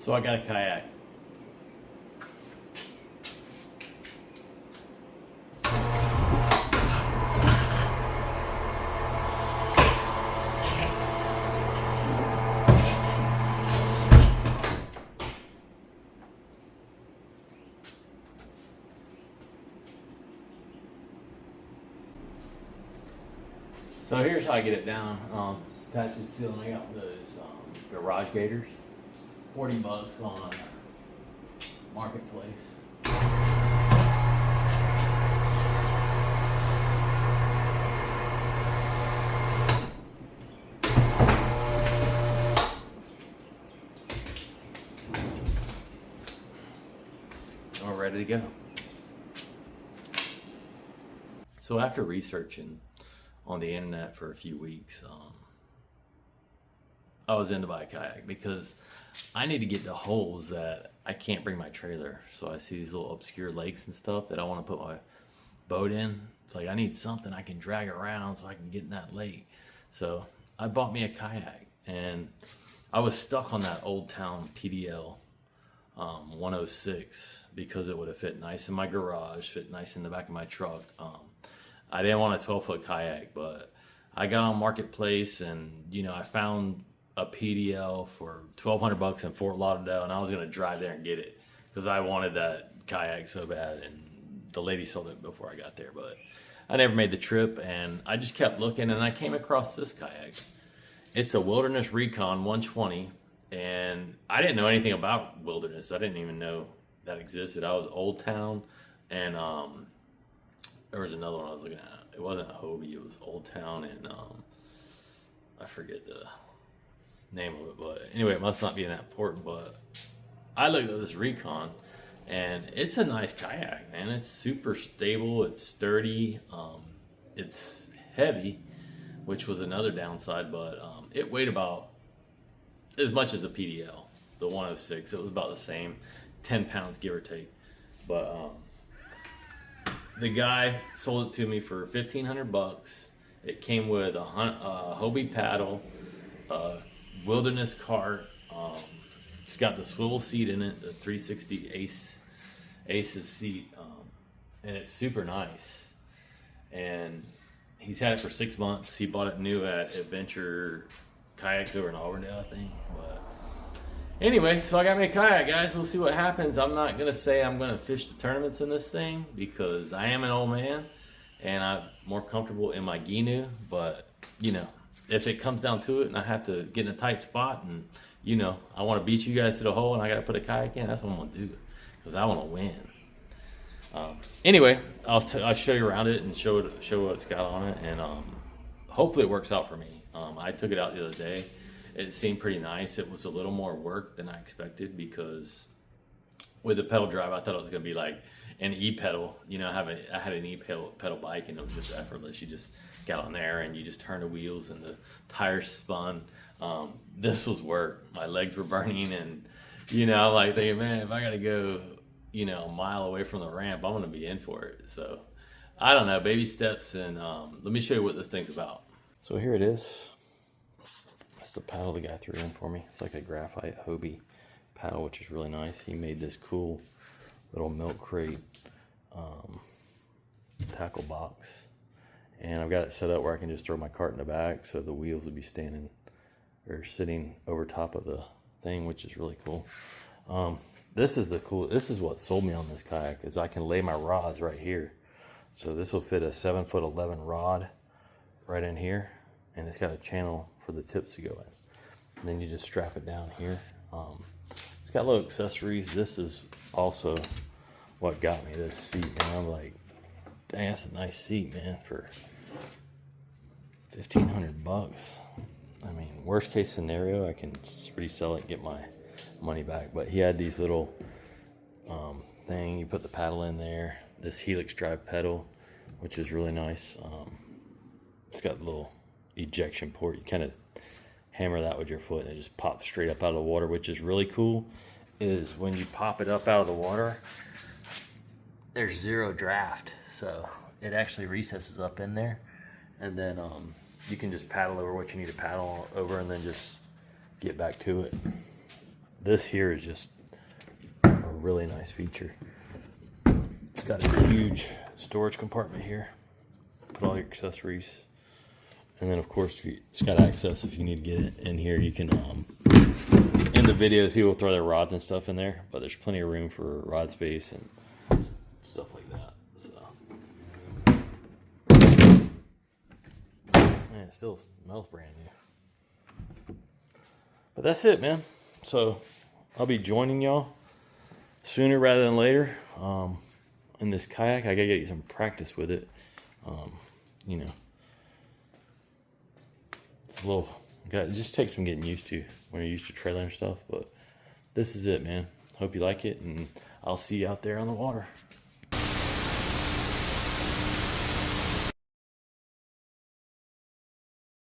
So I got a kayak. So here's how I get it down. It's attached to the ceiling. I got those garage gators. 40 bucks on Marketplace. We're ready to go. So after researching on the internet for a few weeks, I was into buy a kayak because I need to get to holes that I can't bring my trailer. So I see these little obscure lakes and stuff that I want to put my boat in. It's like I need something I can drag around so I can get in that lake. So I bought me a kayak, and I was stuck on that Old Town PDL 106 because it would have fit nice in my garage, fit nice in the back of my truck. I didn't want a 12-foot kayak, but I got on Marketplace, and I found a PDL for 1,200 bucks in Fort Lauderdale, and I was gonna drive there and get it because I wanted that kayak so bad, and the lady sold it before I got there, but I never made the trip, and I just kept looking, and I came across this kayak. It's a Wilderness Recon 120, and I didn't know anything about Wilderness. I didn't even know that existed. I was Old Town, and there was another one I was looking at. It wasn't a Hobie, it was Old Town, and I forget the name of it, but anyway, it must not be that important. But I looked at this Recon, and it's a nice kayak, man. It's super stable, it's sturdy, it's heavy, which was another downside, but it weighed about as much as a PDL, the 106. It was about the same, 10 pounds give or take. But the guy sold it to me for 1,500 bucks. It came with a Hobie paddle, a Wilderness cart. It's got the swivel seat in it, the 360 Ace's seat, and it's super nice. And he's had it for 6 months. He bought it new at Adventure Kayaks over in Auburndale, I think. But anyway, so I got me a kayak, guys. We'll see what happens. I'm not gonna say I'm gonna fish the tournaments in this thing because I am an old man and I'm more comfortable in my gheenoe. But if it comes down to it and I have to get in a tight spot and I want to beat you guys to the hole and I got to put a kayak in, that's what I'm gonna do because I want to win. Anyway, I'll show you around it and show what it's got on it, and hopefully it works out for me. I took it out the other day. It seemed pretty nice. It was a little more work than I expected because with the pedal drive, I thought it was gonna be like an e-pedal. I had an e-pedal bike, and it was just effortless. You just got on there and you just turn the wheels and the tires spun. This was work. My legs were burning, and I'm like thinking, man, if I gotta go a mile away from the ramp, I'm gonna be in for it. So I don't know, baby steps. And let me show you what this thing's about. So here it is. That's the paddle the guy threw in for me. It's like a graphite Hobie paddle, which is really nice. He made this cool little milk crate tackle box, and I've got it set up where I can just throw my cart in the back, so the wheels would be standing or sitting over top of the thing, which is really cool. This is what sold me on this kayak, is I can lay my rods right here. So this will fit a 7'11" rod right in here, and it's got a channel for the tips to go in. And then you just strap it down here. It's got little accessories. This is also what got me this seat, and I'm like, dang, that's a nice seat, man, for 1,500 bucks. I mean, worst case scenario, I can resell it and get my money back. But he had these little thing, you put the paddle in there, this helix drive pedal, which is really nice. It's got a little ejection port. You kind of hammer that with your foot and it just pops straight up out of the water. Which is really cool, is when you pop it up out of the water, there's zero draft, so it actually recesses up in there, and then you can just paddle over what you need to paddle over and then just get back to it. this here is just a really nice feature. It's got a huge storage compartment here. Put all your accessories. And then of course it's got access if you need to get it in here. You can, in the videos people throw their rods and stuff in there, but there's plenty of room for rod space and stuff like that. Man, it still smells brand new. But that's it, man. So I'll be joining y'all sooner rather than later in this kayak. I gotta get some practice with it. You know, it's a little, it just takes some getting used to when you're used to trailer and stuff. But this is it, man. Hope you like it, and I'll see you out there on the water.